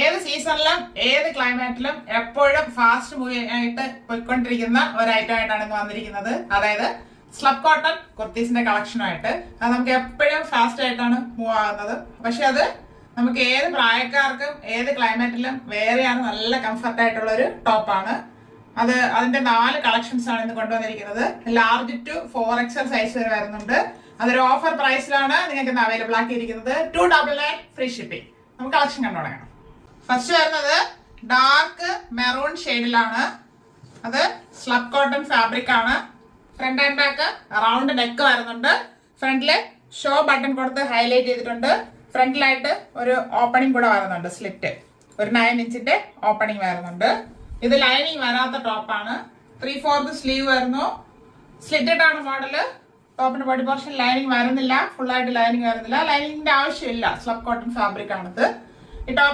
ഏത് സീസണിലും ഏത് ക്ലൈമാറ്റിലും എപ്പോഴും ഫാസ്റ്റ് മൂവ് ആയിട്ട് പോയിക്കൊണ്ടിരിക്കുന്ന ഒരു ഐറ്റം ആയിട്ടാണ് ഇന്ന് വന്നിരിക്കുന്നത്. അതായത് സ്ലബ് കോട്ടൺ കുർത്തീസിന്റെ കളക്ഷനുമായിട്ട്. അത് നമുക്ക് എപ്പോഴും ഫാസ്റ്റ് ആയിട്ടാണ് മൂവ് ആകുന്നത്. പക്ഷെ അത് നമുക്ക് ഏത് പ്രായക്കാർക്കും ഏത് ക്ലൈമാറ്റിലും വേറെയാണ് നല്ല കംഫർട്ട് ആയിട്ടുള്ള ഒരു ടോപ്പാണ്. അതിന്റെ 4 കളക്ഷൻസ് ആണ് ഇന്ന് കൊണ്ടുവന്നിരിക്കുന്നത്. ലാർജ് ടു 4XL സൈസ് വരെ വരുന്നുണ്ട്. അതൊരു ഓഫർ പ്രൈസിലാണ് നിങ്ങൾക്ക് ഇന്ന് അവൈലബിൾ ആക്കിയിരിക്കുന്നത്. 299 ഫ്രീ ഷിപ്പിംഗ്. നമുക്ക് കളക്ഷൻ കണ്ടു തുടങ്ങാം. ഫസ്റ്റ് വരുന്നത് ഡാർക്ക് മെറൂൺ ഷെയ്ഡിലാണ്. അത് സ്ലബ് കോട്ടൺ ഫാബ്രിക് ആണ്. Front and back round neck വരുന്നുണ്ട്. ഫ്രണ്ടില് ഷോ ബട്ടൺ കൊടുത്ത് ഹൈലൈറ്റ് ചെയ്തിട്ടുണ്ട്. ഫ്രണ്ടിലായിട്ട് ഒരു ഓപ്പണിംഗ് കൂടെ വരുന്നുണ്ട്. സ്ലിറ്റ് ഒരു 9 ഇഞ്ചിന്റെ ഓപ്പണിംഗ് വരുന്നുണ്ട്. ഇത് ലൈനിങ് വരാത്ത ടോപ്പാണ്. 3/4 സ്ലീവ് വരുന്നു. സ്ലിറ്റഡ് ആണ് മോഡല്. ടോപ്പിന്റെ ബോഡി പോർഷൻ ലൈനിങ് വരുന്നില്ല. ഫുൾ ആയിട്ട് ലൈനിങ് വരുന്നില്ല. ലൈനിങ്ങിന്റെ ആവശ്യമില്ല. സ്ലബ് കോട്ടൺ ഫാബ്രിക് ആണിത്. ഈ ടോപ്പ്